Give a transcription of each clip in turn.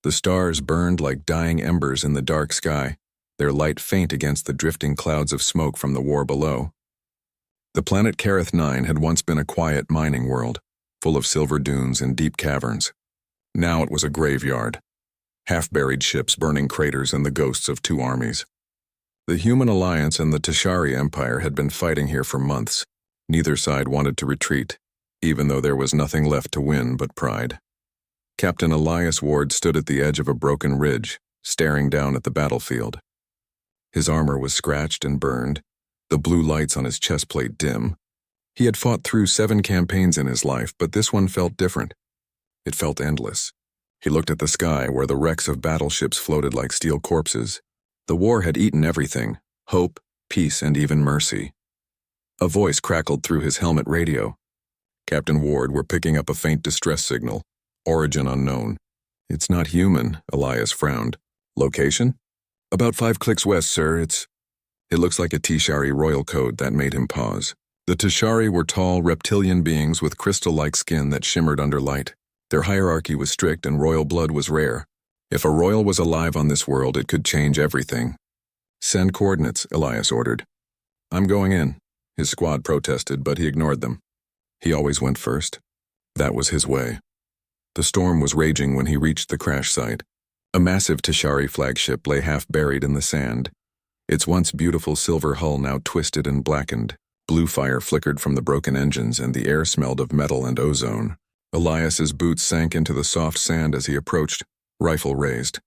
The stars burned like dying embers in the dark sky, their light faint against the drifting clouds of smoke from the war below. The planet Kareth 9 had once been a quiet mining world, full of silver dunes and deep caverns. Now it was a graveyard, half-buried ships, burning craters, and the ghosts of two armies. The Human Alliance and the Tashari Empire had been fighting here for months. Neither side wanted to retreat, even though there was nothing left to win but pride. Captain Elias Ward stood at the edge of a broken ridge, staring down at the battlefield. His armor was scratched and burned, the blue lights on his chest plate dim. He had fought through 7 campaigns in his life, but this one felt different. It felt endless. He looked at the sky where the wrecks of battleships floated like steel corpses. The war had eaten everything: hope, peace, and even mercy. A voice crackled through his helmet radio. Captain Ward, we're picking up a faint distress signal. Origin unknown. It's not human, Elias frowned. Location? About 5 clicks west, sir. It looks like a Tashari royal code. That made him pause. The Tashari were tall, reptilian beings with crystal-like skin that shimmered under light. Their hierarchy was strict and royal blood was rare. If a royal was alive on this world, it could change everything. Send coordinates, Elias ordered. I'm going in. His squad protested, but he ignored them. He always went first. That was his way. The storm was raging when he reached the crash site. A massive Tashari flagship lay half-buried in the sand. Its once beautiful silver hull now twisted and blackened. Blue fire flickered from the broken engines, and the air smelled of metal and ozone. Elias's boots sank into the soft sand as he approached, rifle raised.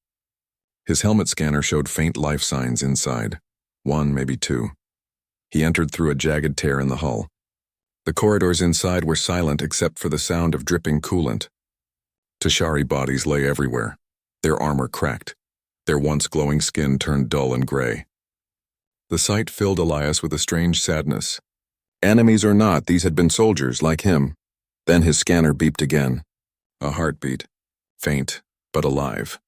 His helmet scanner showed faint life signs inside. 1, maybe 2. He entered through a jagged tear in the hull. The corridors inside were silent except for the sound of dripping coolant. Tashari bodies lay everywhere, their armor cracked, their once glowing skin turned dull and gray. The sight filled Elias with a strange sadness. Enemies or not, these had been soldiers like him. Then his scanner beeped again. A heartbeat, faint but alive.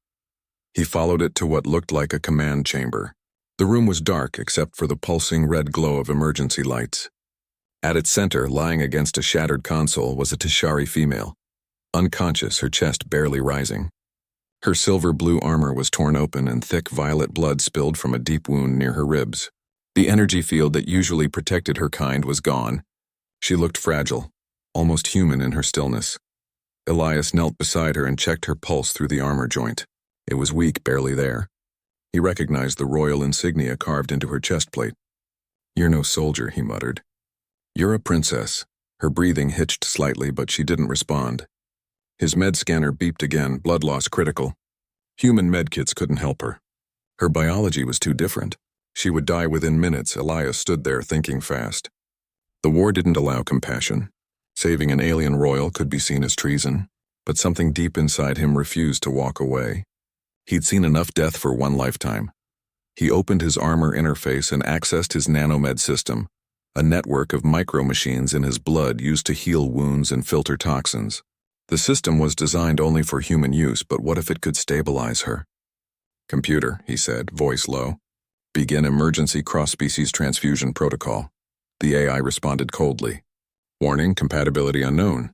He followed it to what looked like a command chamber. The room was dark except for the pulsing red glow of emergency lights. At its center, lying against a shattered console, was a Tashari female. Unconscious, her chest barely rising. Her silver-blue armor was torn open and thick violet blood spilled from a deep wound near her ribs. The energy field that usually protected her kind was gone. She looked fragile, almost human in her stillness. Elias knelt beside her and checked her pulse through the armor joint. It was weak, barely there. He recognized the royal insignia carved into her chest plate. You're no soldier, he muttered. You're a princess. Her breathing hitched slightly, but she didn't respond. His med scanner beeped again, blood loss critical. Human medkits couldn't help her. Her biology was too different. She would die within minutes. Elias stood there thinking fast. The war didn't allow compassion. Saving an alien royal could be seen as treason, but something deep inside him refused to walk away. He'd seen enough death for one lifetime. He opened his armor interface and accessed his nanomed system, a network of micro-machines in his blood used to heal wounds and filter toxins. The system was designed only for human use, but what if it could stabilize her? Computer, he said, voice low. Begin emergency cross-species transfusion protocol. The AI responded coldly. Warning, compatibility unknown.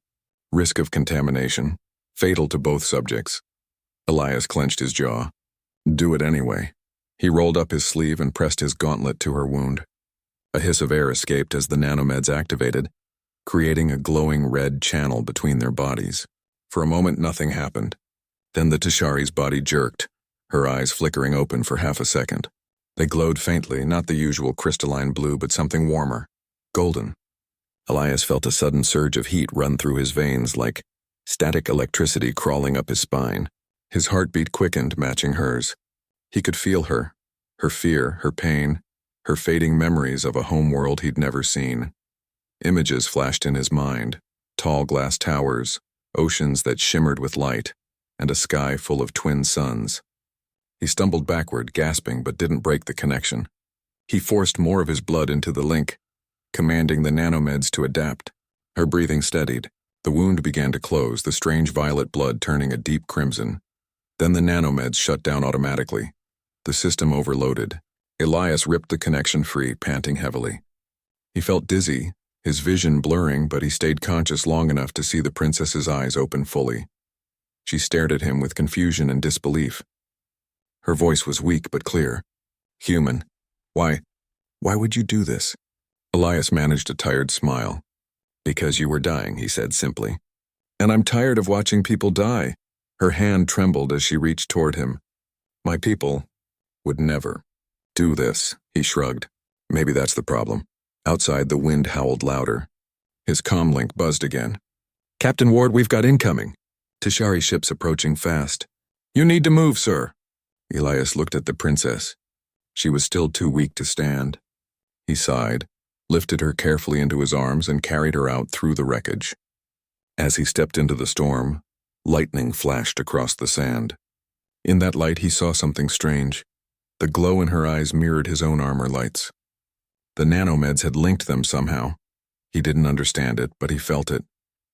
Risk of contamination. Fatal to both subjects. Elias clenched his jaw. Do it anyway. He rolled up his sleeve and pressed his gauntlet to her wound. A hiss of air escaped as the nanomeds activated, creating a glowing red channel between their bodies. For a moment, nothing happened. Then the Tashari's body jerked, her eyes flickering open for half a second. They glowed faintly, not the usual crystalline blue, but something warmer, golden. Elias felt a sudden surge of heat run through his veins like static electricity crawling up his spine. His heartbeat quickened, matching hers. He could feel her fear, her pain, her fading memories of a homeworld he'd never seen. Images flashed in his mind, tall glass towers, oceans that shimmered with light, and a sky full of twin suns. He stumbled backward, gasping, but didn't break the connection. He forced more of his blood into the link, commanding the nanomeds to adapt. Her breathing steadied. The wound began to close, the strange violet blood turning a deep crimson. Then the nanomeds shut down automatically. The system overloaded. Elias ripped the connection free, panting heavily. He felt dizzy, his vision blurring, but he stayed conscious long enough to see the princess's eyes open fully. She stared at him with confusion and disbelief. Her voice was weak but clear. Human. Why would you do this? Elias managed a tired smile. Because you were dying, he said simply. And I'm tired of watching people die. Her hand trembled as she reached toward him. My people would never do this, he shrugged. Maybe that's the problem. Outside, the wind howled louder. His comlink buzzed again. Captain Ward, we've got incoming. Tishari ships approaching fast. You need to move, sir. Elias looked at the princess. She was still too weak to stand. He sighed, lifted her carefully into his arms and carried her out through the wreckage. As he stepped into the storm, lightning flashed across the sand. In that light he saw something strange. The glow in her eyes mirrored his own armor lights. The nanomeds had linked them somehow. He didn't understand it, but he felt it.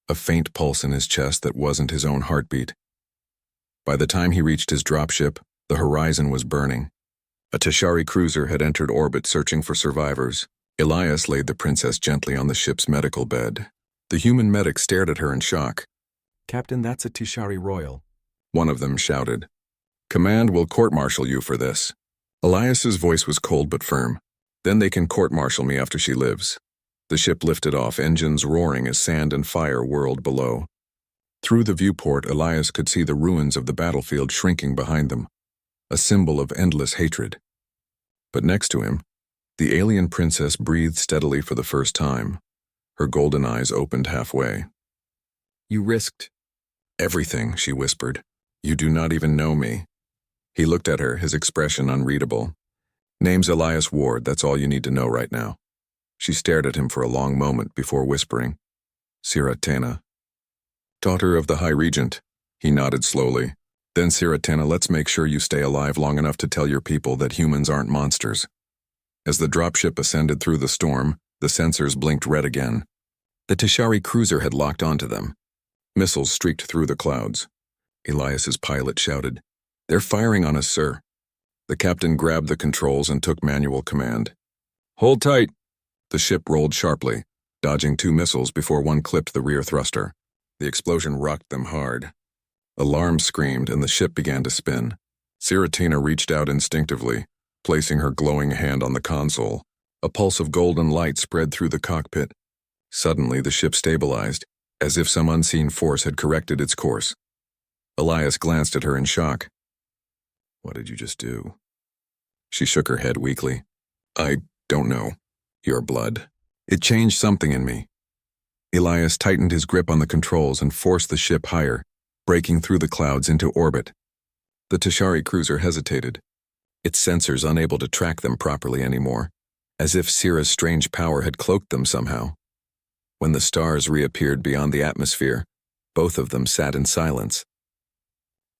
A faint pulse in his chest that wasn't his own heartbeat. By the time he reached his dropship, the horizon was burning. A Tishari cruiser had entered orbit searching for survivors. Elias laid the princess gently on the ship's medical bed. The human medic stared at her in shock. Captain, that's a Tishari Royal. One of them shouted. Command will court-martial you for this. Elias's voice was cold but firm. Then they can court-martial me after she lives. The ship lifted off, engines roaring as sand and fire whirled below. Through the viewport, Elias could see the ruins of the battlefield shrinking behind them, a symbol of endless hatred. But next to him, the alien princess breathed steadily for the first time. Her golden eyes opened halfway. You risked everything, she whispered. You do not even know me. He looked at her, his expression unreadable. Name's Elias Ward, that's all you need to know right now. She stared at him for a long moment before whispering, Siratena. Daughter of the High Regent. He nodded slowly. Then Siratena, let's make sure you stay alive long enough to tell your people that humans aren't monsters. As the dropship ascended through the storm, the sensors blinked red again. The Tishari cruiser had locked onto them. Missiles streaked through the clouds. Elias's pilot shouted, They're firing on us, sir. The captain grabbed the controls and took manual command. Hold tight. The ship rolled sharply, dodging 2 missiles before one clipped the rear thruster. The explosion rocked them hard. Alarms screamed and the ship began to spin. Siratena reached out instinctively, placing her glowing hand on the console. A pulse of golden light spread through the cockpit. Suddenly, the ship stabilized, as if some unseen force had corrected its course. Elias glanced at her in shock. What did you just do? She shook her head weakly. I don't know. Your blood. It changed something in me. Elias tightened his grip on the controls and forced the ship higher, breaking through the clouds into orbit. The Tishari cruiser hesitated, its sensors unable to track them properly anymore, as if Sira's strange power had cloaked them somehow. When the stars reappeared beyond the atmosphere, both of them sat in silence.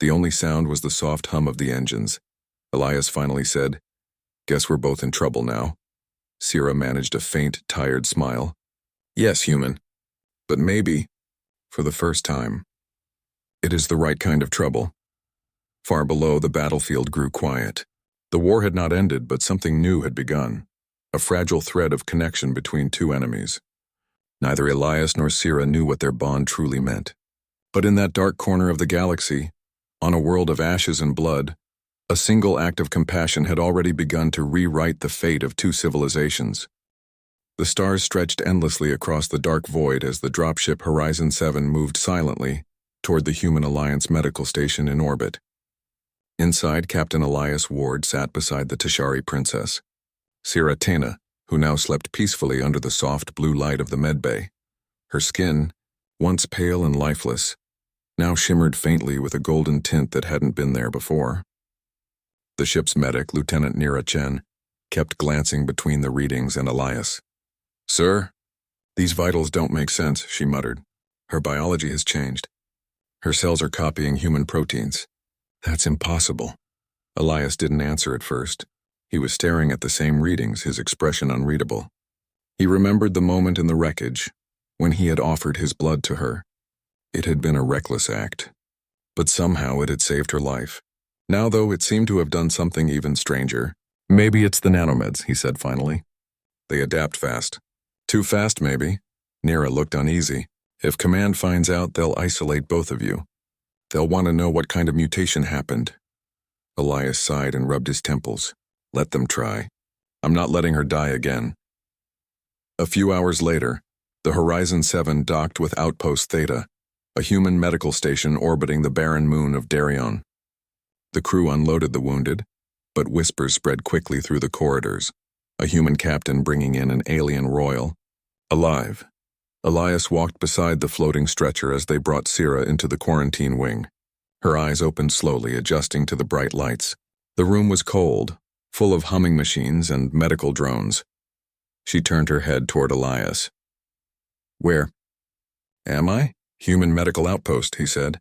The only sound was the soft hum of the engines. Elias finally said, Guess we're both in trouble now. Sira managed a faint, tired smile. Yes, human. But maybe, for the first time, it is the right kind of trouble. Far below, the battlefield grew quiet. The war had not ended, but something new had begun. A fragile thread of connection between 2 enemies. Neither Elias nor Sira knew what their bond truly meant. But in that dark corner of the galaxy, on a world of ashes and blood, a single act of compassion had already begun to rewrite the fate of 2 civilizations. The stars stretched endlessly across the dark void as the dropship Horizon 7 moved silently toward the Human Alliance medical station in orbit. Inside, Captain Elias Ward sat beside the Tishari princess, Siratena, who now slept peacefully under the soft blue light of the medbay. Her skin, once pale and lifeless, now shimmered faintly with a golden tint that hadn't been there before. The ship's medic, Lieutenant Nira Chen, kept glancing between the readings and Elias. Sir, these vitals don't make sense, she muttered. Her biology has changed. Her cells are copying human proteins. That's impossible. Elias didn't answer at first. He was staring at the same readings, his expression unreadable. He remembered the moment in the wreckage, when he had offered his blood to her. It had been a reckless act, but somehow it had saved her life. Now, though, it seemed to have done something even stranger. Maybe it's the nanomeds, he said finally. They adapt fast. Too fast, maybe. Nira looked uneasy. If command finds out, they'll isolate both of you. They'll want to know what kind of mutation happened. Elias sighed and rubbed his temples. Let them try. I'm not letting her die again. A few hours later, the Horizon 7 docked with Outpost Theta, a human medical station orbiting the barren moon of Daryon. The crew unloaded the wounded, but whispers spread quickly through the corridors, a human captain bringing in an alien royal. Alive. Elias walked beside the floating stretcher as they brought Sira into the quarantine wing. Her eyes opened slowly, adjusting to the bright lights. The room was cold, full of humming machines and medical drones. She turned her head toward Elias. Where? Am I? Human medical outpost, he said.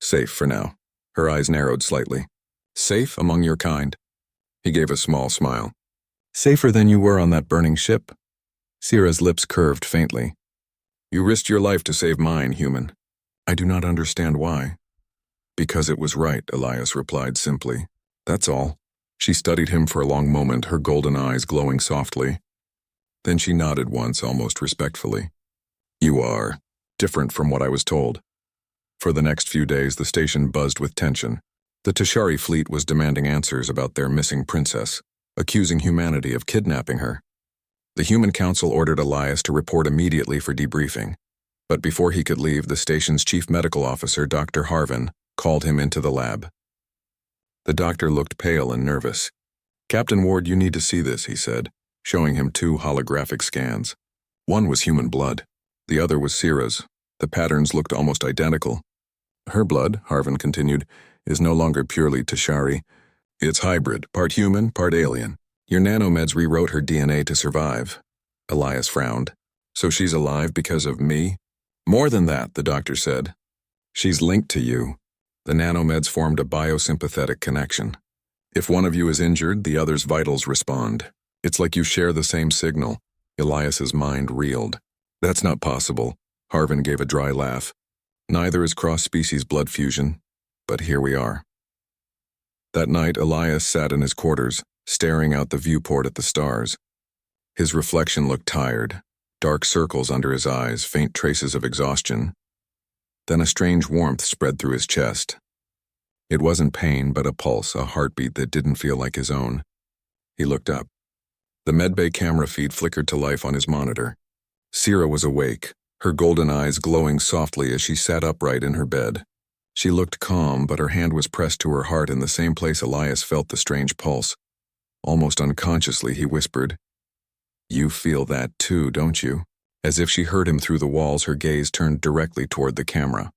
Safe for now. Her eyes narrowed slightly. Safe among your kind. He gave a small smile. Safer than you were on that burning ship. Sira's lips curved faintly. You risked your life to save mine, human. I do not understand why. Because it was right, Elias replied simply. That's all. She studied him for a long moment, her golden eyes glowing softly. Then she nodded once, almost respectfully. You are different from what I was told. For the next few days, the station buzzed with tension. The Tashari fleet was demanding answers about their missing princess, accusing humanity of kidnapping her. The Human Council ordered Elias to report immediately for debriefing, but before he could leave, the station's chief medical officer, Dr. Harvin, called him into the lab. The doctor looked pale and nervous. Captain Ward, you need to see this, he said, showing him 2 holographic scans. One was human blood. The other was Sira's. The patterns looked almost identical. Her blood, Harvin continued, is no longer purely Tashari. It's hybrid, part human, part alien. Your nanomeds rewrote her DNA to survive. Elias frowned. So she's alive because of me? More than that, the doctor said. She's linked to you. The nanomeds formed a biosympathetic connection. If one of you is injured, the other's vitals respond. It's like you share the same signal. Elias's mind reeled. That's not possible. Harvin gave a dry laugh. Neither is cross-species blood fusion, but here we are. That night, Elias sat in his quarters, staring out the viewport at the stars. His reflection looked tired, dark circles under his eyes, faint traces of exhaustion. Then a strange warmth spread through his chest. It wasn't pain, but a pulse, a heartbeat that didn't feel like his own. He looked up. The medbay camera feed flickered to life on his monitor. Sira was awake, her golden eyes glowing softly as she sat upright in her bed. She looked calm, but her hand was pressed to her heart in the same place Elias felt the strange pulse. Almost unconsciously, he whispered, You feel that too, don't you? As if she heard him through the walls, her gaze turned directly toward the camera.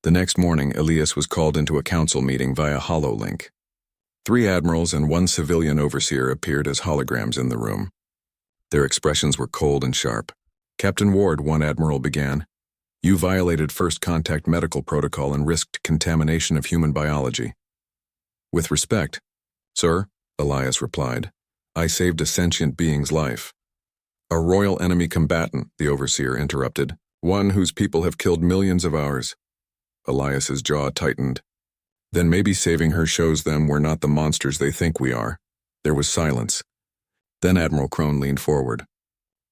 The next morning, Elias was called into a council meeting via HoloLink. 3 admirals and 1 civilian overseer appeared as holograms in the room. Their expressions were cold and sharp. Captain Ward, one admiral began, You violated first contact medical protocol and risked contamination of human biology. With respect, sir, Elias replied, I saved a sentient being's life. A royal enemy combatant, the overseer interrupted, one whose people have killed millions of ours. Elias's jaw tightened. Then maybe saving her shows them we're not the monsters they think we are. There was silence. Then Admiral Crone leaned forward.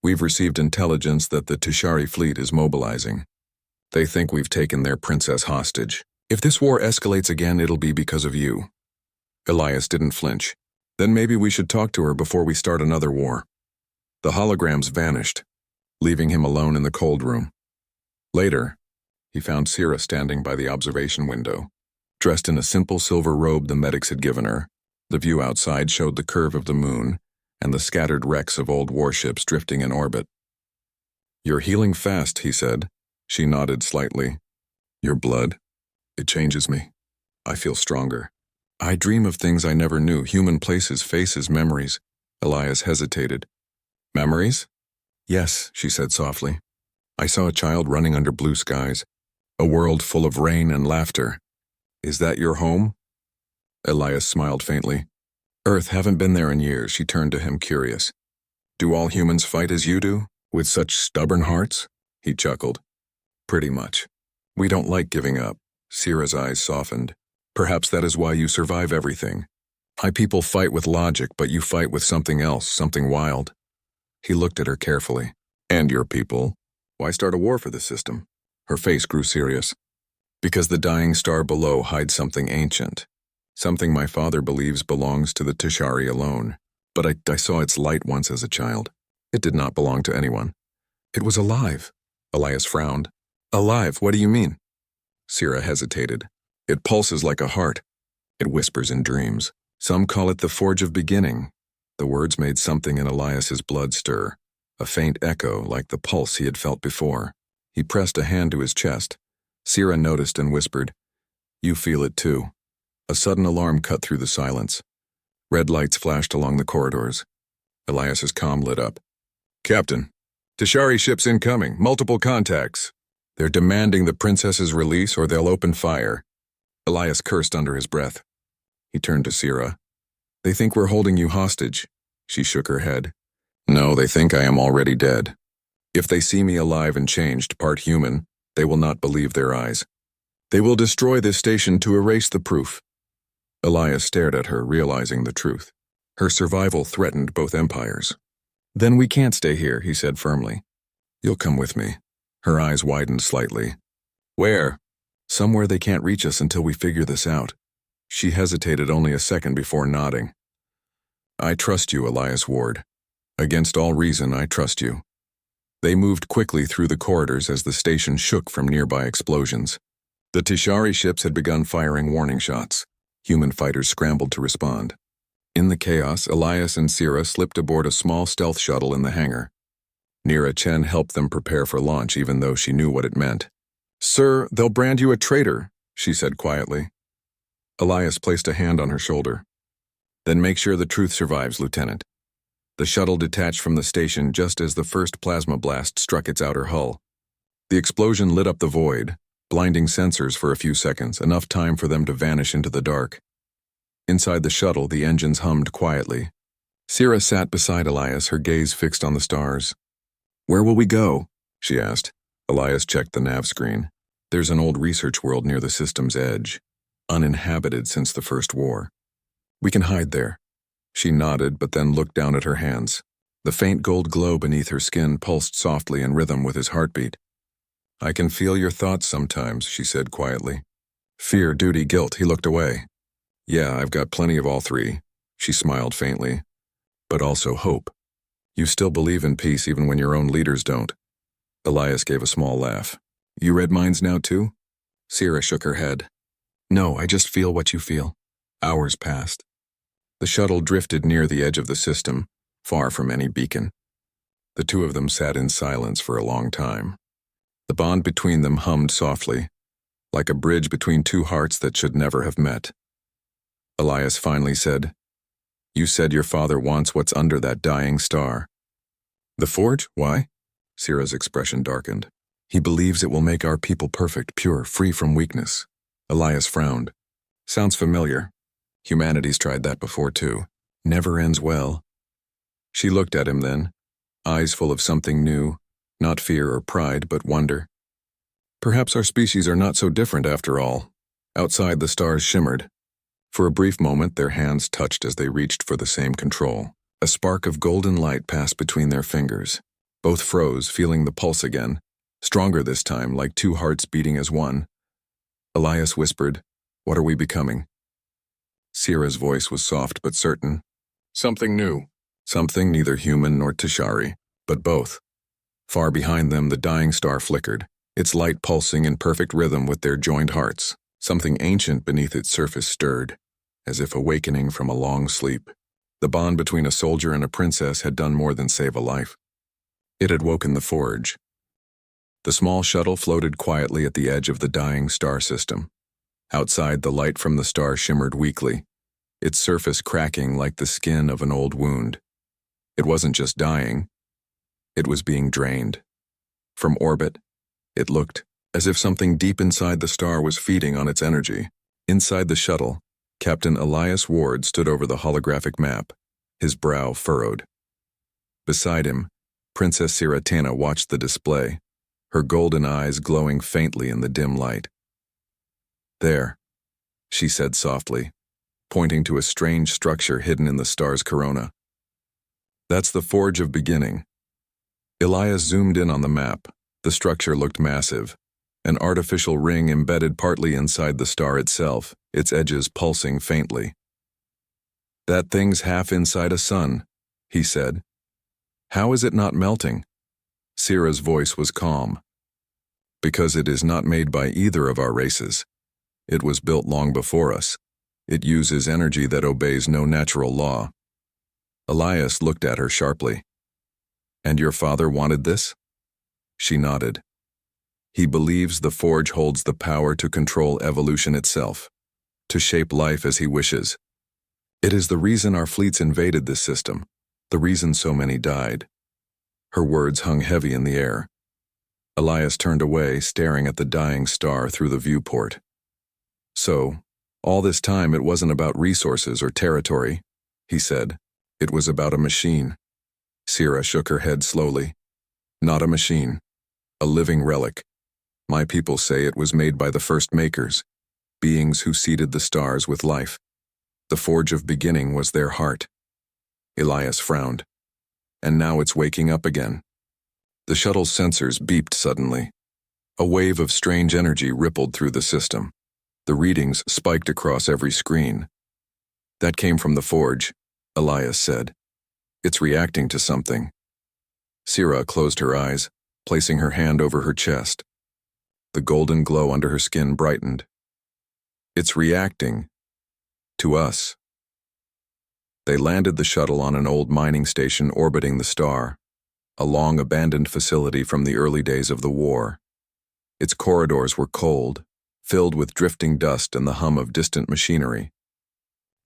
We've received intelligence that the Tashari fleet is mobilizing. They think we've taken their princess hostage. If this war escalates again, it'll be because of you. Elias didn't flinch. Then maybe we should talk to her before we start another war. The holograms vanished, leaving him alone in the cold room. Later, he found Sira standing by the observation window. Dressed in a simple silver robe the medics had given her, the view outside showed the curve of the moon and the scattered wrecks of old warships drifting in orbit. You're healing fast, he said. She nodded slightly. Your blood, it changes me. I feel stronger. I dream of things I never knew, human places, faces, memories. Elias hesitated. Memories? Yes, she said softly. I saw a child running under blue skies, a world full of rain and laughter. Is that your home? Elias smiled faintly. Earth, haven't been there in years. She turned to him, curious. Do all humans fight as you do, with such stubborn hearts? He chuckled. Pretty much. We don't like giving up. Sira's eyes softened. Perhaps that is why you survive everything. My people fight with logic, but you fight with something else, something wild. He looked at her carefully. And your people? Why start a war for the system? Her face grew serious. Because the dying star below hides something ancient, something my father believes belongs to the Tishari alone. But I saw its light once as a child. It did not belong to anyone. It was alive. Elias frowned. Alive, what do you mean? Sira hesitated. It pulses like a heart. It whispers in dreams. Some call it the Forge of Beginning. The words made something in Elias's blood stir, a faint echo like the pulse he had felt before. He pressed a hand to his chest. Sira noticed and whispered, You feel it too. A sudden alarm cut through the silence. Red lights flashed along the corridors. Elias's comm lit up. Captain, Tishari ships incoming, multiple contacts. They're demanding the princess's release or they'll open fire. Elias cursed under his breath. He turned to Sira. They think we're holding you hostage. She shook her head. No, they think I am already dead. If they see me alive and changed, part human, they will not believe their eyes. They will destroy this station to erase the proof. Elias stared at her, realizing the truth. Her survival threatened both empires. Then we can't stay here, he said firmly. You'll come with me. Her eyes widened slightly. Where? Somewhere they can't reach us until we figure this out. She hesitated only a second before nodding. I trust you, Elias Ward. Against all reason, I trust you. They moved quickly through the corridors as the station shook from nearby explosions. The Tishari ships had begun firing warning shots. Human fighters scrambled to respond. In the chaos, Elias and Sira slipped aboard a small stealth shuttle in the hangar. Nira Chen helped them prepare for launch even though she knew what it meant. Sir, they'll brand you a traitor, she said quietly. Elias placed a hand on her shoulder. Then make sure the truth survives, Lieutenant. The shuttle detached from the station just as the first plasma blast struck its outer hull. The explosion lit up the void, blinding sensors for a few seconds, enough time for them to vanish into the dark. Inside the shuttle, the engines hummed quietly. Sira sat beside Elias, her gaze fixed on the stars. Where will we go? She asked. Elias checked the nav screen. There's an old research world near the system's edge, uninhabited since the First War. We can hide there. She nodded, but then looked down at her hands. The faint gold glow beneath her skin pulsed softly in rhythm with his heartbeat. I can feel your thoughts sometimes, she said quietly. Fear, duty, guilt. He looked away. Yeah, I've got plenty of all three. She smiled faintly. But also hope. You still believe in peace even when your own leaders don't. Elias gave a small laugh. You read minds now too? Sira shook her head. No, I just feel what you feel. Hours passed. The shuttle drifted near the edge of the system, far from any beacon. The two of them sat in silence for a long time. The bond between them hummed softly, like a bridge between two hearts that should never have met. Elias finally said, You said your father wants what's under that dying star. The forge? Why? Sira's expression darkened. He believes it will make our people perfect, pure, free from weakness. Elias frowned. Sounds familiar. Humanity's tried that before too. Never ends well. She looked at him then, eyes full of something new, not fear or pride, but wonder. Perhaps our species are not so different after all. Outside, the stars shimmered. For a brief moment, their hands touched as they reached for the same control. A spark of golden light passed between their fingers. Both froze, feeling the pulse again, stronger this time, like two hearts beating as one. Elias whispered, What are we becoming? Sira's voice was soft but certain. Something new. Something neither human nor Tishari, but both. Far behind them, the dying star flickered, its light pulsing in perfect rhythm with their joined hearts. Something ancient beneath its surface stirred, as if awakening from a long sleep. The bond between a soldier and a princess had done more than save a life. It had woken the forge. The small shuttle floated quietly at the edge of the dying star system. Outside, the light from the star shimmered weakly, its surface cracking like the skin of an old wound. It wasn't just dying. It was being drained. From orbit, it looked as if something deep inside the star was feeding on its energy. Inside the shuttle, Captain Elias Ward stood over the holographic map, his brow furrowed. Beside him, Princess Siratana watched the display, her golden eyes glowing faintly in the dim light. There, she said softly, pointing to a strange structure hidden in the star's corona. That's the Forge of Beginning. Elias zoomed in on the map. The structure looked massive, an artificial ring embedded partly inside the star itself, its edges pulsing faintly. "That thing's half inside a sun," he said. "How is it not melting?" Sira's voice was calm. "Because it is not made by either of our races. It was built long before us. It uses energy that obeys no natural law." Elias looked at her sharply. "And your father wanted this?" She nodded. "He believes the forge holds the power to control evolution itself, to shape life as he wishes. It is the reason our fleets invaded this system, the reason so many died." Her words hung heavy in the air. Elias turned away, staring at the dying star through the viewport. "So, all this time it wasn't about resources or territory," he said. "It was about a machine." Sira shook her head slowly. "Not a machine. A living relic. My people say it was made by the first makers, beings who seeded the stars with life. The forge of beginning was their heart." Elias frowned. "And now it's waking up again." The shuttle's sensors beeped suddenly. A wave of strange energy rippled through the system. The readings spiked across every screen. "That came from the forge," Elias said. "It's reacting to something." Sira closed her eyes, placing her hand over her chest. The golden glow under her skin brightened. "It's reacting to us." They landed the shuttle on an old mining station orbiting the star, a long-abandoned facility from the early days of the war. Its corridors were cold, filled with drifting dust and the hum of distant machinery.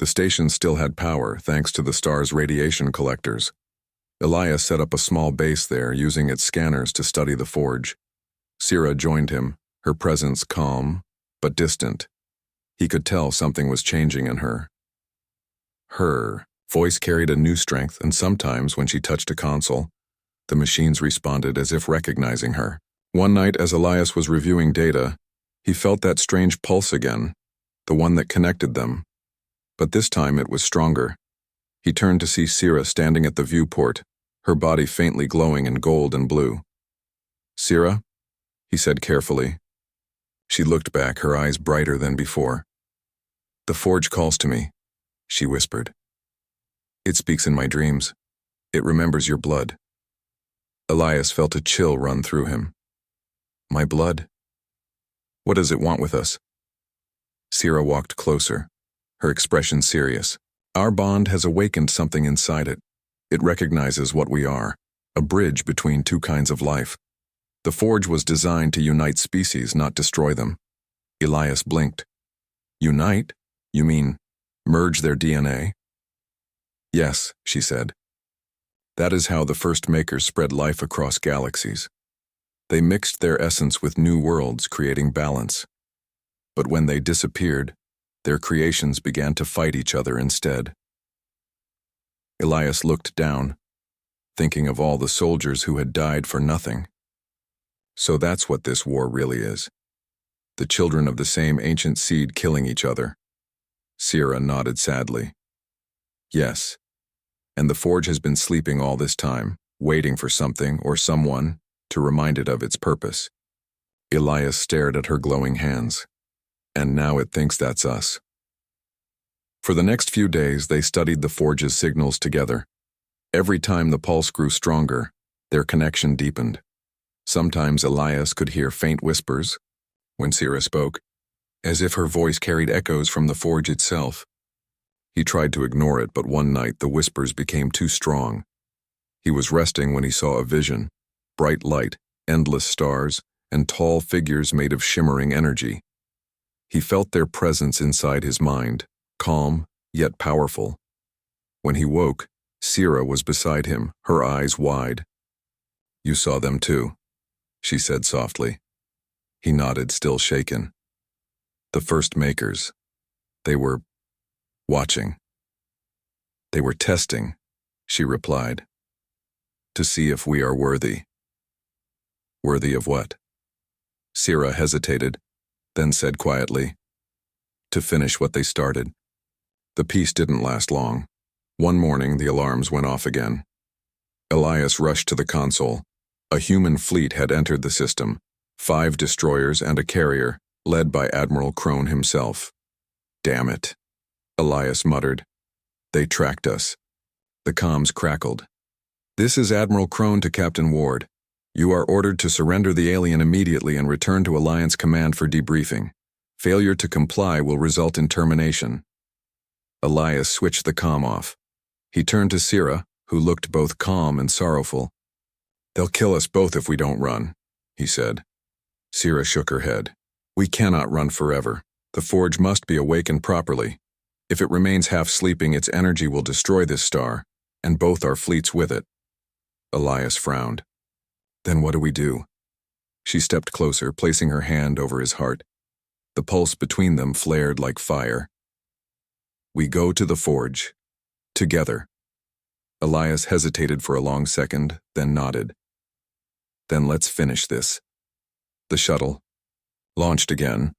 The station still had power thanks to the star's radiation collectors. Elias set up a small base there, using its scanners to study the forge. Sira joined him, her presence calm, but distant. He could tell something was changing in her. Her voice carried a new strength, and sometimes, when she touched a console, the machines responded as if recognizing her. One night, as Elias was reviewing data, he felt that strange pulse again, the one that connected them. But this time it was stronger. He turned to see Sira standing at the viewport, her body faintly glowing in gold and blue. "Sira?" he said carefully. She looked back, her eyes brighter than before. "The forge calls to me," she whispered. "It speaks in my dreams. It remembers your blood." Elias felt a chill run through him. "My blood? What does it want with us?" Sira walked closer, her expression serious. "Our bond has awakened something inside it. It recognizes what we are, a bridge between two kinds of life. The forge was designed to unite species, not destroy them." Elias blinked. "Unite? You mean merge their DNA?" "Yes," she said. "That is how the first makers spread life across galaxies. They mixed their essence with new worlds, creating balance. But when they disappeared, their creations began to fight each other instead." Elias looked down, thinking of all the soldiers who had died for nothing. "So that's what this war really is. The children of the same ancient seed killing each other." Sira nodded sadly. "Yes. And the forge has been sleeping all this time, waiting for something or someone to remind it of its purpose." Elias stared at her glowing hands. "And now it thinks that's us." For the next few days, they studied the forge's signals together. Every time the pulse grew stronger, their connection deepened. Sometimes Elias could hear faint whispers, when Sira spoke, as if her voice carried echoes from the forge itself. He tried to ignore it, but one night the whispers became too strong. He was resting when he saw a vision: bright light, endless stars, and tall figures made of shimmering energy. He felt their presence inside his mind, calm yet powerful. When he woke, Sira was beside him, her eyes wide. "You saw them too," she said softly. He nodded, still shaken. "The first makers. They were watching. They were testing," she replied, "to see if we are worthy." "Worthy of what?" Sira hesitated, then said quietly, "To finish what they started." The peace didn't last long. One morning, the alarms went off again. Elias rushed to the console. A human fleet had entered the system, 5 destroyers and a carrier, led by Admiral Crone himself. "Damn it," Elias muttered. "They tracked us." The comms crackled. "This is Admiral Crone to Captain Ward. You are ordered to surrender the alien immediately and return to Alliance Command for debriefing. Failure to comply will result in termination." Elias switched the comm off. He turned to Sira, who looked both calm and sorrowful. "They'll kill us both if we don't run," he said. Sira shook her head. "We cannot run forever. The forge must be awakened properly. If it remains half sleeping, its energy will destroy this star, and both our fleets with it." Elias frowned. "Then what do we do?" She stepped closer, placing her hand over his heart. The pulse between them flared like fire. "We go to the forge. Together." Elias hesitated for a long second, then nodded. "Then let's finish this." The shuttle launched again,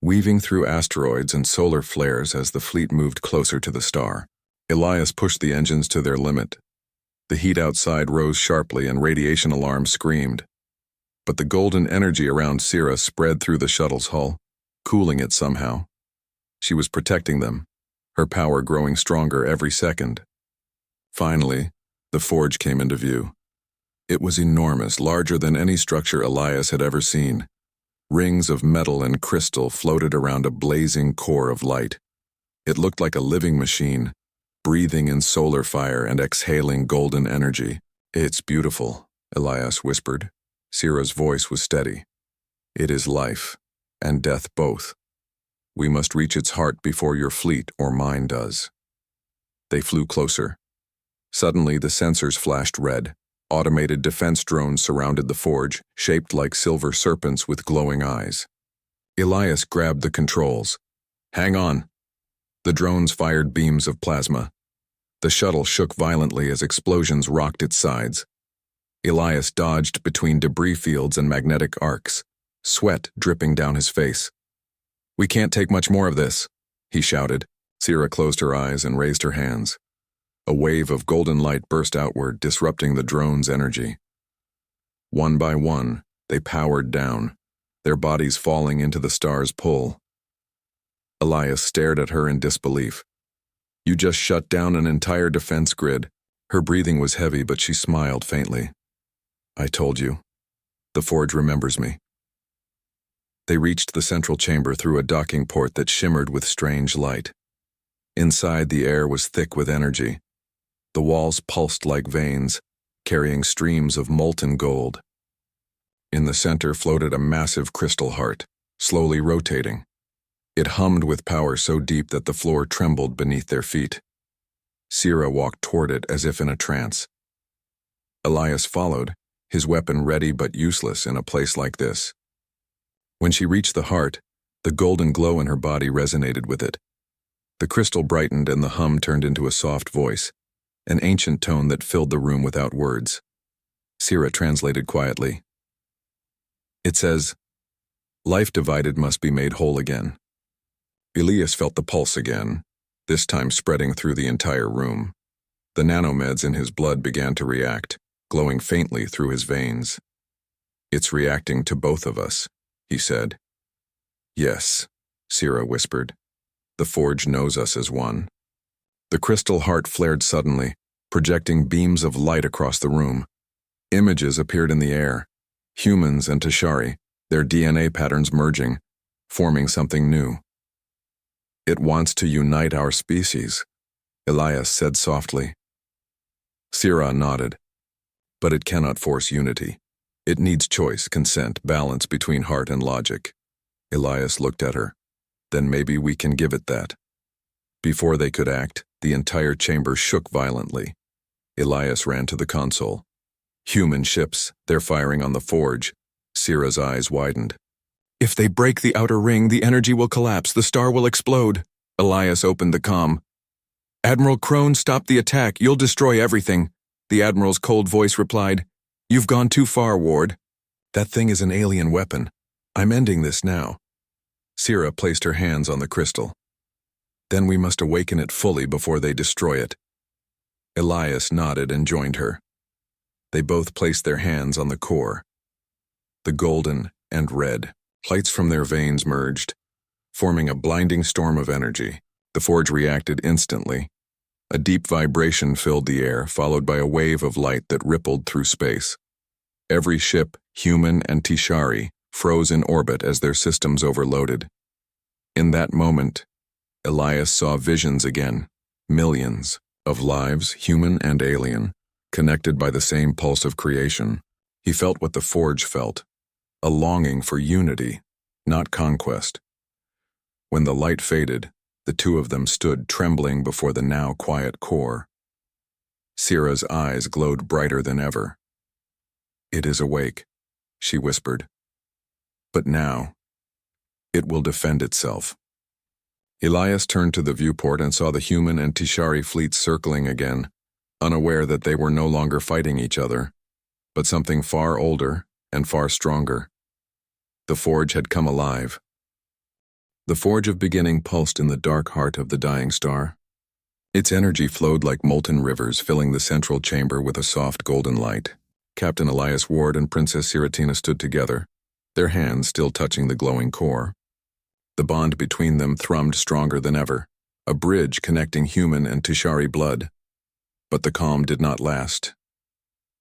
weaving through asteroids and solar flares as the fleet moved closer to the star. Elias pushed the engines to their limit. The heat outside rose sharply and radiation alarms screamed. But the golden energy around Sira spread through the shuttle's hull, cooling it somehow. She was protecting them, her power growing stronger every second. Finally, the forge came into view. It was enormous, larger than any structure Elias had ever seen. Rings of metal and crystal floated around a blazing core of light. It looked like a living machine, breathing in solar fire and exhaling golden energy. "It's beautiful," Elias whispered. Sira's voice was steady. "It is life and death both. We must reach its heart before your fleet or mine does." They flew closer. Suddenly, the sensors flashed red. Automated defense drones surrounded the forge, shaped like silver serpents with glowing eyes. Elias grabbed the controls. "Hang on." The drones fired beams of plasma. The shuttle shook violently as explosions rocked its sides. Elias dodged between debris fields and magnetic arcs, sweat dripping down his face. "We can't take much more of this," he shouted. Sira closed her eyes and raised her hands. A wave of golden light burst outward, disrupting the drone's energy. One by one, they powered down, their bodies falling into the star's pull. Elias stared at her in disbelief. "You just shut down an entire defense grid." Her breathing was heavy, but she smiled faintly. "I told you. The forge remembers me." They reached the central chamber through a docking port that shimmered with strange light. Inside, the air was thick with energy. The walls pulsed like veins, carrying streams of molten gold. In the center floated a massive crystal heart, slowly rotating. It hummed with power so deep that the floor trembled beneath their feet. Sira walked toward it as if in a trance. Elias followed, his weapon ready but useless in a place like this. When she reached the heart, the golden glow in her body resonated with it. The crystal brightened and the hum turned into a soft voice, an ancient tone that filled the room without words. Sira translated quietly. It says, "Life divided must be made whole again." Elias felt the pulse again, this time spreading through the entire room. The nanomeds in his blood began to react, glowing faintly through his veins. "It's reacting to both of us," he said. "Yes," Sira whispered. "The forge knows us as one." The crystal heart flared suddenly, projecting beams of light across the room. Images appeared in the air, humans and Tashari, their DNA patterns merging, forming something new. "It wants to unite our species," Elias said softly. Sira nodded. "But it cannot force unity. It needs choice, consent, balance between heart and logic." Elias looked at her. "Then maybe we can give it that." Before they could act, the entire chamber shook violently. Elias ran to the console. "Human ships, they're firing on the forge." Sira's eyes widened. "If they break the outer ring, the energy will collapse, the star will explode." Elias opened the comm. "Admiral Crone, stop the attack, you'll destroy everything." The Admiral's cold voice replied, "You've gone too far, Ward. That thing is an alien weapon. I'm ending this now." Sira placed her hands on the crystal. "Then we must awaken it fully before they destroy it." Elias nodded and joined her. They both placed their hands on the core. The golden, and red. Lights from their veins merged, forming a blinding storm of energy. The forge reacted instantly. A deep vibration filled the air, followed by a wave of light that rippled through space. Every ship, human and Tishari, froze in orbit as their systems overloaded. In that moment, Elias saw visions again, millions of lives, human and alien, connected by the same pulse of creation. He felt what the forge felt, a longing for unity, not conquest. When the light faded, the two of them stood trembling before the now quiet core. Sira's eyes glowed brighter than ever. "It is awake," she whispered. "But now, it will defend itself." Elias turned to the viewport and saw the human and Tishari fleets circling again, unaware that they were no longer fighting each other, but something far older and far stronger. The forge had come alive. The forge of beginning pulsed in the dark heart of the dying star. Its energy flowed like molten rivers, filling the central chamber with a soft golden light. Captain Elias Ward and Princess Siratina stood together, their hands still touching the glowing core. The bond between them thrummed stronger than ever, a bridge connecting human and Tishari blood. But the calm did not last.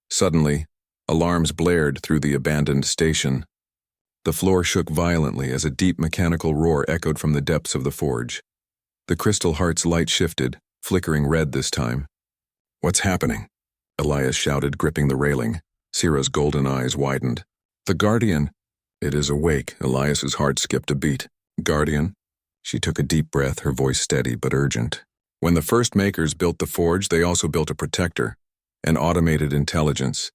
Suddenly, alarms blared through the abandoned station. The floor shook violently as a deep mechanical roar echoed from the depths of the forge. The crystal heart's light shifted, flickering red this time. "What's happening?" Elias shouted, gripping the railing. Sira's golden eyes widened. "The Guardian." "It is awake." Elias's heart skipped a beat. "Guardian?" She took a deep breath, her voice steady but urgent. When the first makers built the forge, they also built a protector, an automated intelligence.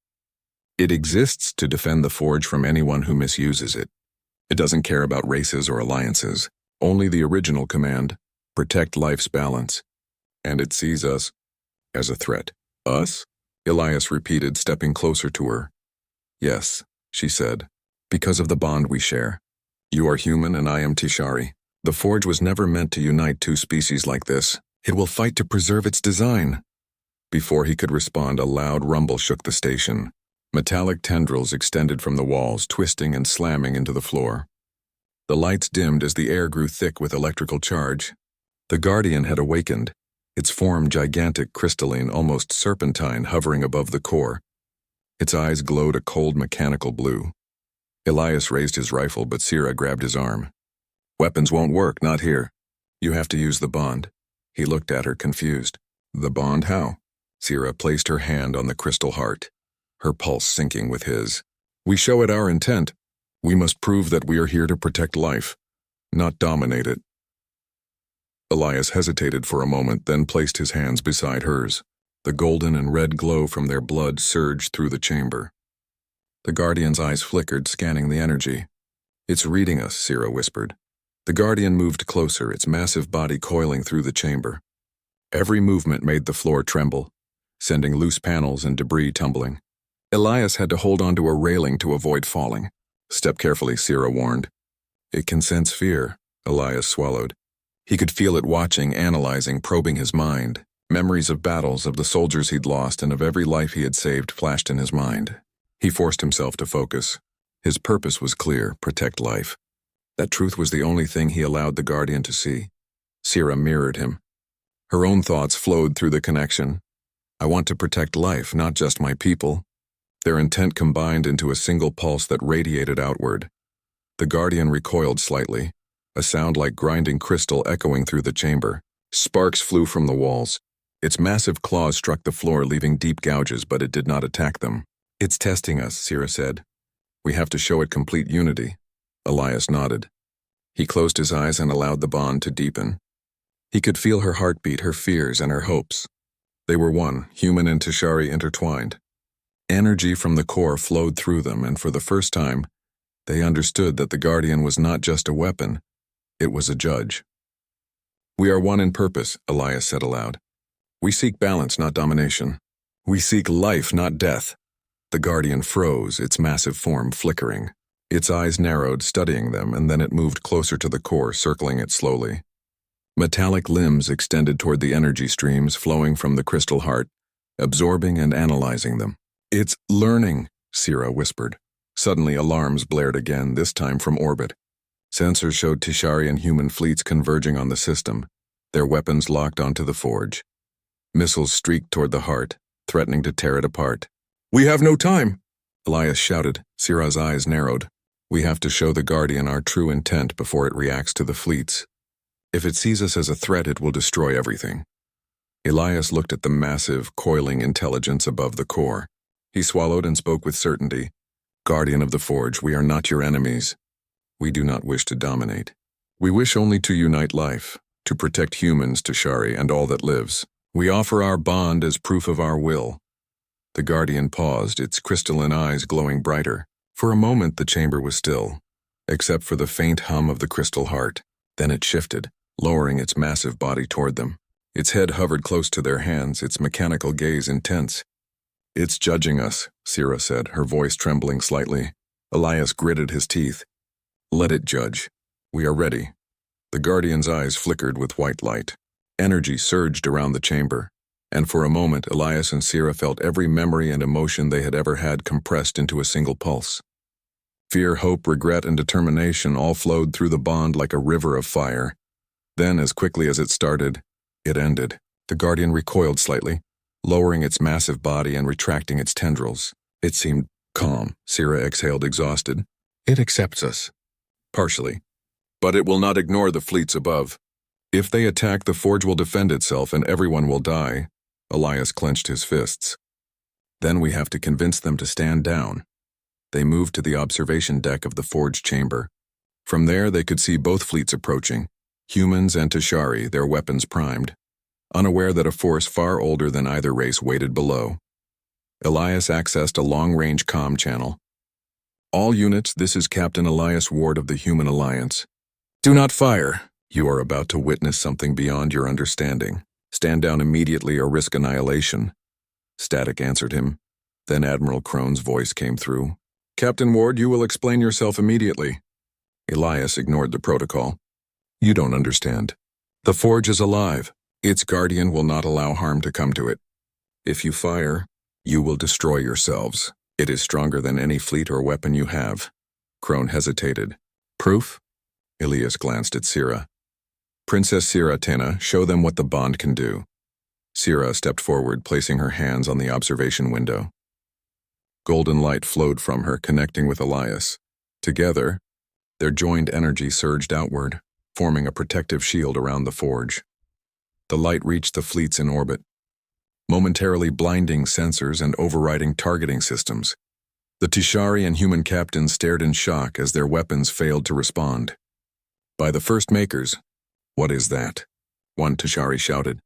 It exists to defend the forge from anyone who misuses it. It doesn't care about races or alliances, only the original command, protect life's balance. And it sees us as a threat. "Us?" Elias repeated, stepping closer to her. "Yes," she said, "because of the bond we share. You are human and I am Tishari. The forge was never meant to unite two species like this. It will fight to preserve its design." Before he could respond, a loud rumble shook the station. Metallic tendrils extended from the walls, twisting and slamming into the floor. The lights dimmed as the air grew thick with electrical charge. The Guardian had awakened, its form gigantic, crystalline, almost serpentine, hovering above the core. Its eyes glowed a cold mechanical blue. Elias raised his rifle, but Sira grabbed his arm. "Weapons won't work, not here. You have to use the bond." He looked at her, confused. "The bond, how?" Sira placed her hand on the crystal heart, her pulse syncing with his. "We show it our intent. We must prove that we are here to protect life, not dominate it." Elias hesitated for a moment, then placed his hands beside hers. The golden and red glow from their blood surged through the chamber. The Guardian's eyes flickered, scanning the energy. "It's reading us," Sira whispered. The Guardian moved closer, its massive body coiling through the chamber. Every movement made the floor tremble, sending loose panels and debris tumbling. Elias had to hold onto a railing to avoid falling. "Step carefully," Sira warned. "It can sense fear," Elias swallowed. He could feel it watching, analyzing, probing his mind. Memories of battles, of the soldiers he'd lost, and of every life he had saved flashed in his mind. He forced himself to focus. His purpose was clear: protect life. That truth was the only thing he allowed the Guardian to see. Sira mirrored him. Her own thoughts flowed through the connection. "I want to protect life, not just my people." Their intent combined into a single pulse that radiated outward. The Guardian recoiled slightly, a sound like grinding crystal echoing through the chamber. Sparks flew from the walls. Its massive claws struck the floor, leaving deep gouges, but it did not attack them. "It's testing us," Sira said. "We have to show it complete unity." Elias nodded. He closed his eyes and allowed the bond to deepen. He could feel her heartbeat, her fears, and her hopes. They were one, human and Tishari intertwined. Energy from the core flowed through them, and for the first time, they understood that the Guardian was not just a weapon, it was a judge. "We are one in purpose," Elias said aloud. "We seek balance, not domination. We seek life, not death." The Guardian froze, its massive form flickering. Its eyes narrowed, studying them, and then it moved closer to the core, circling it slowly. Metallic limbs extended toward the energy streams flowing from the crystal heart, absorbing and analyzing them. "It's learning," Sira whispered. Suddenly, alarms blared again, this time from orbit. Sensors showed Tishari and human fleets converging on the system, their weapons locked onto the forge. Missiles streaked toward the heart, threatening to tear it apart. "We have no time!" Elias shouted. Sira's eyes narrowed. "We have to show the Guardian our true intent before it reacts to the fleets. If it sees us as a threat, it will destroy everything." Elias looked at the massive, coiling intelligence above the core. He swallowed and spoke with certainty. "Guardian of the Forge, we are not your enemies. We do not wish to dominate. We wish only to unite life, to protect humans, Tishari, and all that lives. We offer our bond as proof of our will." The Guardian paused, its crystalline eyes glowing brighter. For a moment the chamber was still, except for the faint hum of the crystal heart. Then it shifted, lowering its massive body toward them. Its head hovered close to their hands, its mechanical gaze intense. "It's judging us," Sira said, her voice trembling slightly. Elias gritted his teeth. "Let it judge. We are ready." The Guardian's eyes flickered with white light. Energy surged around the chamber, and for a moment Elias and Sira felt every memory and emotion they had ever had compressed into a single pulse. Fear, hope, regret, and determination all flowed through the bond like a river of fire. Then, as quickly as it started, it ended. The Guardian recoiled slightly, lowering its massive body and retracting its tendrils. It seemed calm. Sira exhaled, exhausted. "It accepts us." "Partially. But it will not ignore the fleets above. If they attack, the forge will defend itself and everyone will die." Elias clenched his fists. "Then we have to convince them to stand down." They moved to the observation deck of the forge chamber. From there they could see both fleets approaching, humans and Tishari, their weapons primed, unaware that a force far older than either race waited below. Elias accessed a long-range comm channel. "All units, this is Captain Elias Ward of the Human Alliance. Do not fire. You are about to witness something beyond your understanding. Stand down immediately or risk annihilation." Static answered him. Then Admiral Crone's voice came through. "Captain Ward, you will explain yourself immediately." Elias ignored the protocol. "You don't understand. The forge is alive. Its guardian will not allow harm to come to it. If you fire, you will destroy yourselves. It is stronger than any fleet or weapon you have." Crone hesitated. "Proof?" Elias glanced at Sira. "Princess Sira Tena, show them what the bond can do." Sira stepped forward, placing her hands on the observation window. Golden light flowed from her, connecting with Elias. Together, their joined energy surged outward, forming a protective shield around the forge. The light reached the fleets in orbit, momentarily blinding sensors and overriding targeting systems. The Tishari and human captains stared in shock as their weapons failed to respond. "By the first makers." "What is that?" one Tishari shouted.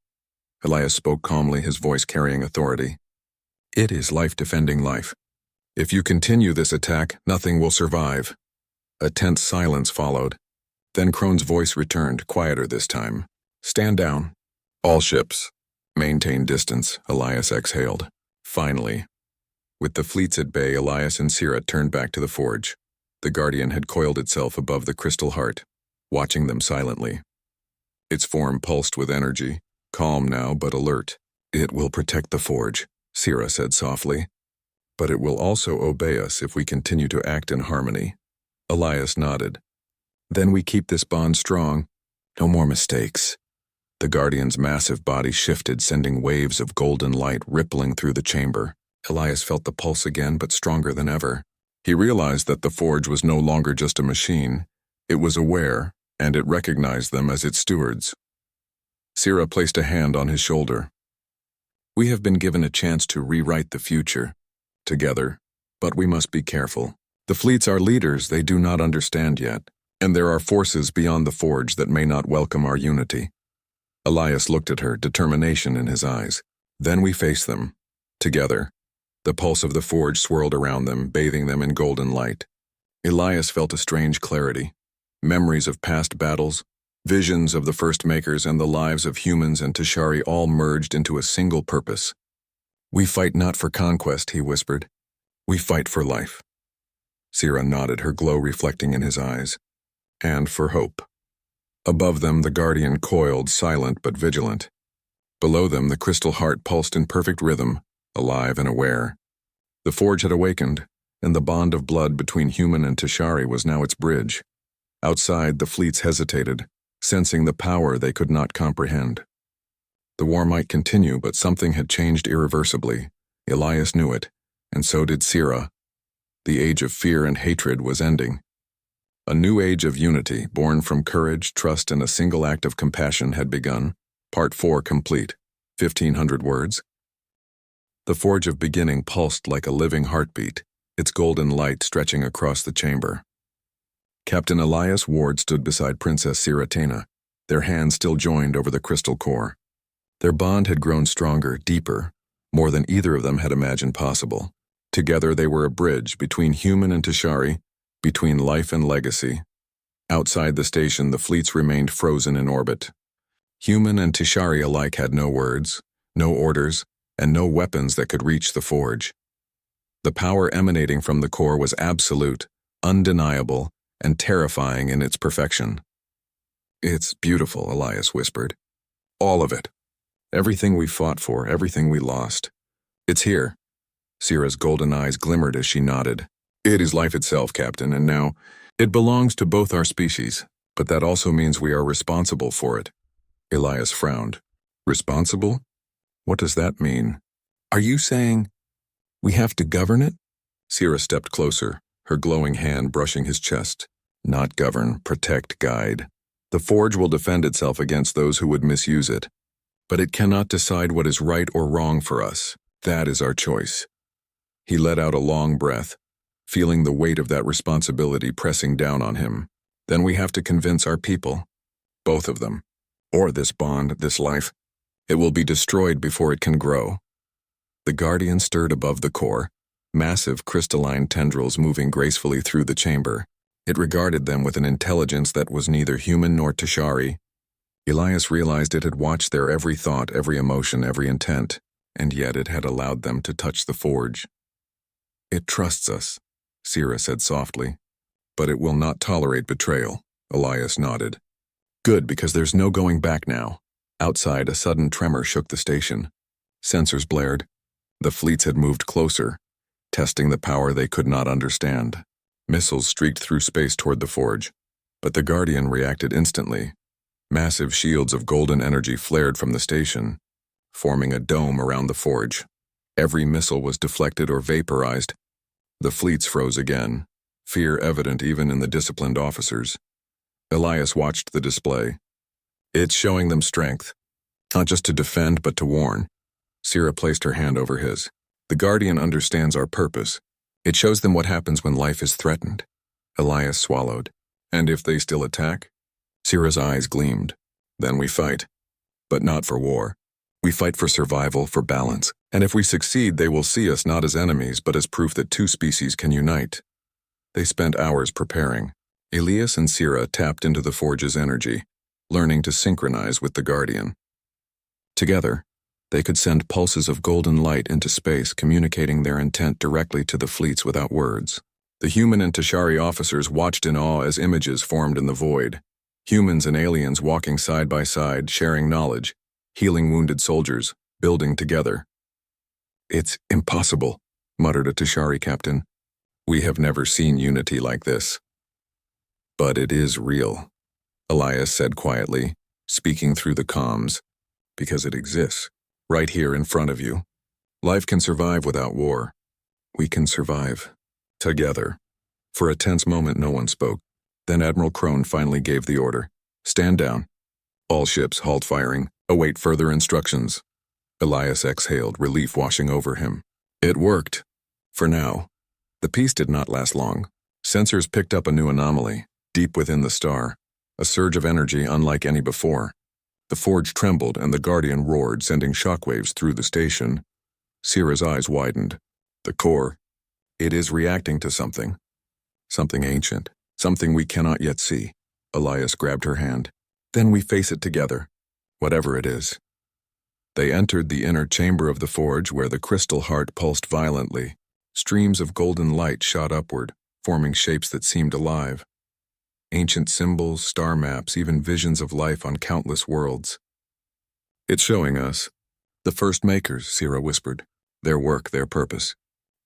Elias spoke calmly, his voice carrying authority. "It is life defending life. If you continue this attack, nothing will survive." A tense silence followed. Then Crone's voice returned, quieter this time. "Stand down. All ships. Maintain distance." Elias exhaled. Finally. With the fleets at bay, Elias and Sira turned back to the forge. The Guardian had coiled itself above the crystal heart, watching them silently. Its form pulsed with energy, calm now but alert. "It will protect the forge," Sira said softly. "But it will also obey us if we continue to act in harmony." Elias nodded. "Then we keep this bond strong. No more mistakes." The Guardian's massive body shifted, sending waves of golden light rippling through the chamber. Elias felt the pulse again, but stronger than ever. He realized that the forge was no longer just a machine. It was aware, and it recognized them as its stewards. Sira placed a hand on his shoulder. "We have been given a chance to rewrite the future, together, but we must be careful. The fleets are leaders they do not understand yet, and there are forces beyond the forge that may not welcome our unity." Elias looked at her, determination in his eyes. "Then we face them, together." The pulse of the forge swirled around them, bathing them in golden light. Elias felt a strange clarity. Memories of past battles, visions of the first makers, and the lives of humans and Tishari all merged into a single purpose. "We fight not for conquest," he whispered. "We fight for life." Sira nodded, her glow reflecting in his eyes. "And for hope." Above them, the Guardian coiled, silent but vigilant. Below them, the crystal heart pulsed in perfect rhythm, alive and aware. The forge had awakened, and the bond of blood between human and Tashari was now its bridge. Outside, the fleets hesitated, sensing the power they could not comprehend. The war might continue, but something had changed irreversibly. Elias knew it, and so did Sira. The age of fear and hatred was ending. A new age of unity, born from courage, trust, and a single act of compassion had begun. Part 4 complete. 1,500 words. The Forge of Beginning pulsed like a living heartbeat, its golden light stretching across the chamber. Captain Elias Ward stood beside Princess Siratena, their hands still joined over the crystal core. Their bond had grown stronger, deeper, more than either of them had imagined possible. Together they were a bridge between human and Tashari, between life and legacy. Outside the station, the fleets remained frozen in orbit. Human and Tashari alike had no words, no orders, and no weapons that could reach the forge. The power emanating from the core was absolute, undeniable, and terrifying in its perfection. "It's beautiful," Elias whispered. "All of it. Everything we fought for, everything we lost. It's here." Sira's golden eyes glimmered as she nodded. "It is life itself, Captain, and now, it belongs to both our species, but that also means we are responsible for it." Elias frowned. "Responsible? What does that mean? Are you saying we have to govern it?" Sira stepped closer, her glowing hand brushing his chest. "Not govern, protect, guide. The forge will defend itself against those who would misuse it. But it cannot decide what is right or wrong for us. That is our choice." He let out a long breath, feeling the weight of that responsibility pressing down on him. "Then we have to convince our people. Both of them. Or this bond, this life. It will be destroyed before it can grow." The Guardian stirred above the core, massive crystalline tendrils moving gracefully through the chamber. It regarded them with an intelligence that was neither human nor Tashari. Elias realized it had watched their every thought, every emotion, every intent, and yet it had allowed them to touch the forge. "It trusts us," Sira said softly. "But it will not tolerate betrayal," Elias nodded. "Good, because there's no going back now." Outside, a sudden tremor shook the station. Sensors blared. The fleets had moved closer, testing the power they could not understand. Missiles streaked through space toward the forge, but the Guardian reacted instantly. Massive shields of golden energy flared from the station, forming a dome around the forge. Every missile was deflected or vaporized. The fleets froze again, fear evident even in the disciplined officers. Elias watched the display. "It's showing them strength, not just to defend but to warn." Sira placed her hand over his. "The Guardian understands our purpose. It shows them what happens when life is threatened." Elias swallowed. "And if they still attack?" Sira's eyes gleamed. "Then we fight. But not for war. We fight for survival, for balance. And if we succeed, they will see us not as enemies, but as proof that two species can unite." They spent hours preparing. Elias and Sira tapped into the forge's energy, learning to synchronize with the Guardian. Together, they could send pulses of golden light into space, communicating their intent directly to the fleets without words. The human and Tashari officers watched in awe as images formed in the void. Humans and aliens walking side by side, sharing knowledge, healing wounded soldiers, building together. "It's impossible," muttered a Tashari captain. "We have never seen unity like this." "But it is real," Elias said quietly, speaking through the comms, "because it exists, right here in front of you. Life can survive without war. We can survive together." For a tense moment, no one spoke. Then Admiral Crone finally gave the order. "Stand down. All ships halt firing. Await further instructions." Elias exhaled, relief washing over him. It worked. For now. The peace did not last long. Sensors picked up a new anomaly, deep within the star. A surge of energy unlike any before. The forge trembled and the Guardian roared, sending shockwaves through the station. Sira's eyes widened. "The core. It is reacting to something. Something ancient. Something we cannot yet see." Elias grabbed her hand. "Then we face it together. Whatever it is." They entered the inner chamber of the forge where the crystal heart pulsed violently. Streams of golden light shot upward, forming shapes that seemed alive. Ancient symbols, star maps, even visions of life on countless worlds. "It's showing us. The first makers," Sira whispered. "Their work, their purpose.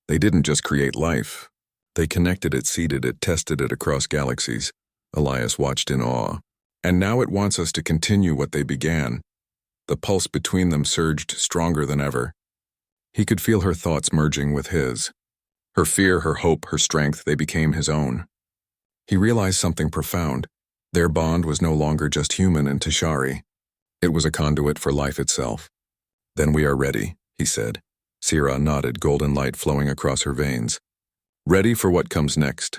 They didn't just create life. They connected it, seeded it, tested it across galaxies. Elias watched in awe. And now it wants us to continue what they began. The pulse between them surged stronger than ever. He could feel her thoughts merging with his. Her fear, her hope, her strength, they became his own. He realized something profound. Their bond was no longer just human and Tashari. It was a conduit for life itself. "Then we are ready," he said. Sira nodded, golden light flowing across her veins. "Ready for what comes next."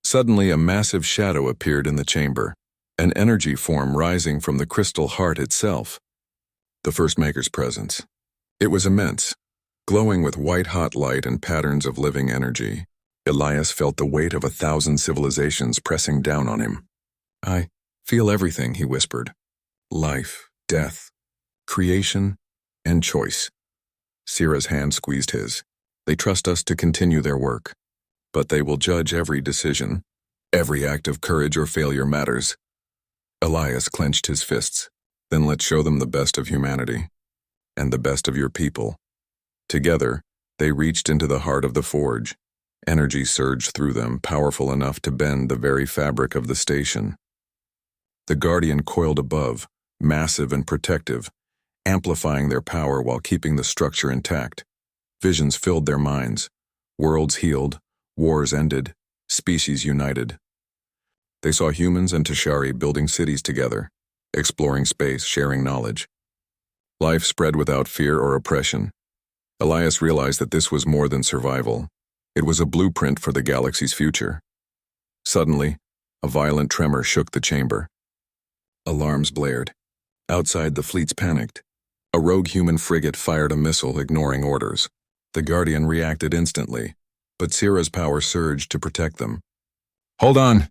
Suddenly, a massive shadow appeared in the chamber, an energy form rising from the crystal heart itself. The First Maker's presence. It was immense, glowing with white-hot light and patterns of living energy. Elias felt the weight of 1,000 civilizations pressing down on him. "I feel everything," he whispered. "Life, death, creation, and choice." Sira's hand squeezed his. "They trust us to continue their work, but they will judge every decision. Every act of courage or failure matters." Elias clenched his fists. "Then let's show them the best of humanity, and the best of your people." Together, they reached into the heart of the forge. Energy surged through them, powerful enough to bend the very fabric of the station. The Guardian coiled above, massive and protective, amplifying their power while keeping the structure intact. Visions filled their minds. Worlds healed, wars ended, species united. They saw humans and Tashari building cities together, exploring space, sharing knowledge. Life spread without fear or oppression. Elias realized that this was more than survival. It was a blueprint for the galaxy's future. Suddenly, a violent tremor shook the chamber. Alarms blared. Outside, the fleets panicked. A rogue human frigate fired a missile, ignoring orders. The Guardian reacted instantly, but Sira's power surged to protect them. "Hold on!"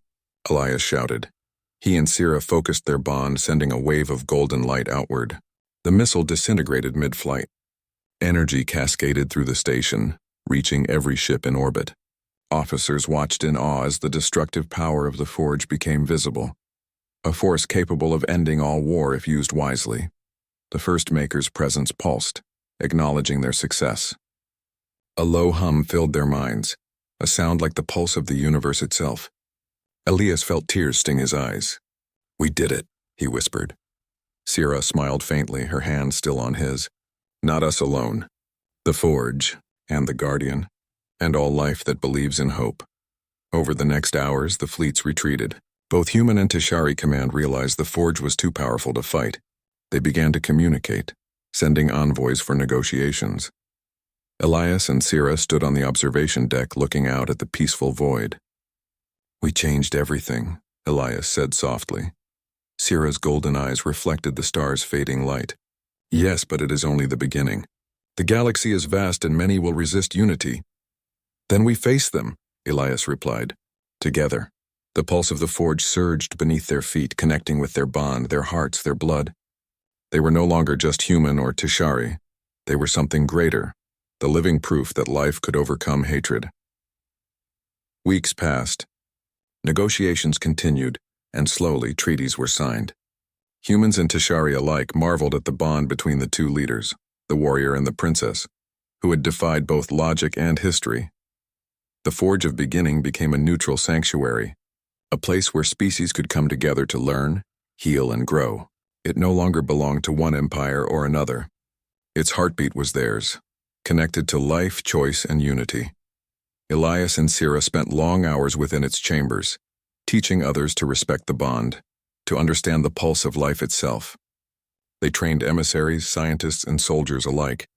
Elias shouted. He and Sira focused their bond, sending a wave of golden light outward. The missile disintegrated mid-flight. Energy cascaded through the station, reaching every ship in orbit. Officers watched in awe as the destructive power of the forge became visible. A force capable of ending all war if used wisely. The First Maker's presence pulsed, acknowledging their success. A low hum filled their minds, a sound like the pulse of the universe itself. Elias felt tears sting his eyes. "We did it," he whispered. Sira smiled faintly, her hand still on his. "Not us alone. The forge, and the Guardian, and all life that believes in hope." Over the next hours, the fleets retreated. Both human and Tashari command realized the forge was too powerful to fight. They began to communicate, sending envoys for negotiations. Elias and Sira stood on the observation deck looking out at the peaceful void. "We changed everything," Elias said softly. Sira's golden eyes reflected the star's fading light. "Yes, but it is only the beginning. The galaxy is vast and many will resist unity." "Then we face them," Elias replied. Together, the pulse of the forge surged beneath their feet, connecting with their bond, their hearts, their blood. They were no longer just human or Tashari. They were something greater, the living proof that life could overcome hatred. Weeks passed. Negotiations continued, and slowly treaties were signed. Humans and Tashari alike marveled at the bond between the two leaders, the warrior and the princess, who had defied both logic and history. The Forge of Beginning became a neutral sanctuary, a place where species could come together to learn, heal, and grow. It no longer belonged to one empire or another. Its heartbeat was theirs, connected to life, choice, and unity. Elias and Sira spent long hours within its chambers, teaching others to respect the bond, to understand the pulse of life itself. They trained emissaries, scientists, and soldiers alike,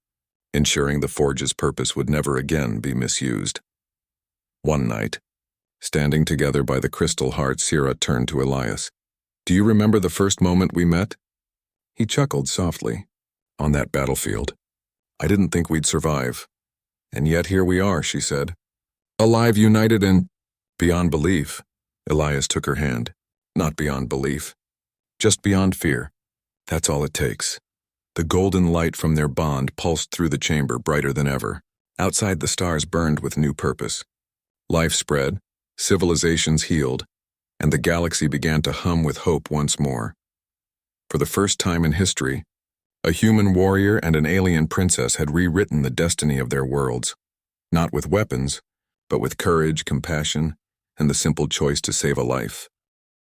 ensuring the forge's purpose would never again be misused. One night, standing together by the crystal heart, Sira turned to Elias. "Do you remember the first moment we met?" He chuckled softly. "On that battlefield. I didn't think we'd survive. And yet here we are," she said. "Alive, united, and beyond belief." Elias took her hand. "Not beyond belief. Just beyond fear. That's all it takes." The golden light from their bond pulsed through the chamber, brighter than ever. Outside, the stars burned with new purpose. Life spread, civilizations healed, and the galaxy began to hum with hope once more. For the first time in history, a human warrior and an alien princess had rewritten the destiny of their worlds, not with weapons, but with courage, compassion, and the simple choice to save a life.